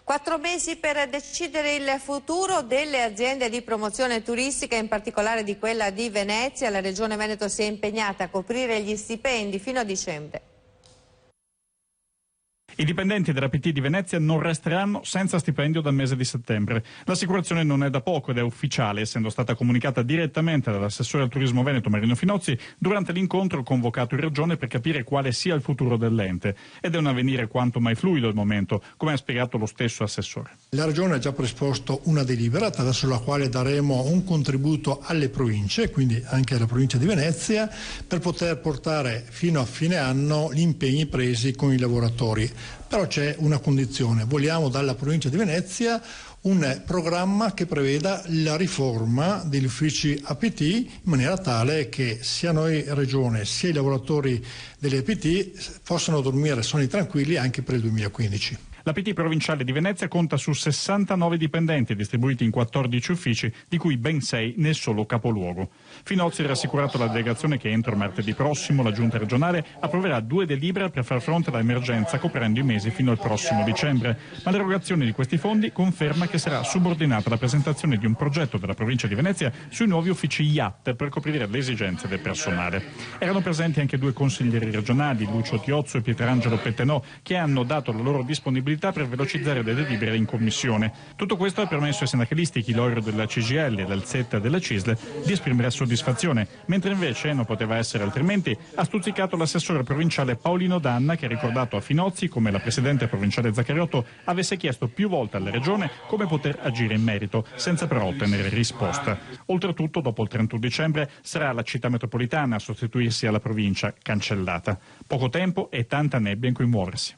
4 mesi per decidere il futuro delle aziende di promozione turistica, in particolare di quella di Venezia. La Regione Veneto si è impegnata a coprire gli stipendi fino a dicembre. I dipendenti della PT di Venezia non resteranno senza stipendio dal mese di settembre. L'assicurazione non è da poco ed è ufficiale, essendo stata comunicata direttamente dall'assessore al turismo veneto Marino Finozzi durante l'incontro convocato in Regione per capire quale sia il futuro dell'ente. Ed è un avvenire quanto mai fluido al momento, come ha spiegato lo stesso assessore. La Regione ha già predisposto una delibera attraverso la quale daremo un contributo alle province, quindi anche alla provincia di Venezia, per poter portare fino a fine anno gli impegni presi con i lavoratori. Però c'è una condizione: vogliamo dalla provincia di Venezia un programma che preveda la riforma degli uffici APT in maniera tale che sia noi Regione sia i lavoratori delle APT possano dormire sonni tranquilli anche per il 2015. La PT provinciale di Venezia conta su 69 dipendenti distribuiti in 14 uffici, di cui ben 6 nel solo capoluogo. Finozzi ha rassicurato la delegazione che entro martedì prossimo la Giunta regionale approverà 2 delibere per far fronte all'emergenza coprendo i mesi fino al prossimo dicembre, ma l'erogazione di questi fondi conferma che sarà subordinata alla presentazione di un progetto della provincia di Venezia sui nuovi uffici IAT per coprire le esigenze del personale. Erano presenti anche 2 consiglieri regionali, Lucio Tiozzo e Pietrangelo Pettenò, che hanno dato la loro disponibilità per velocizzare le delibere in commissione. Tutto questo ha permesso ai sindacalisti Chilorio della CGIL, del ZET e della CISL di esprimere soddisfazione, mentre invece non poteva essere altrimenti, ha stuzzicato l'assessore provinciale Paolino Danna, che ha ricordato a Finozzi come la presidente provinciale Zaccariotto avesse chiesto più volte alla Regione come poter agire in merito, senza però ottenere risposta. Oltretutto, dopo il 31 dicembre sarà la città metropolitana a sostituirsi alla provincia cancellata. Poco tempo e tanta nebbia in cui muoversi.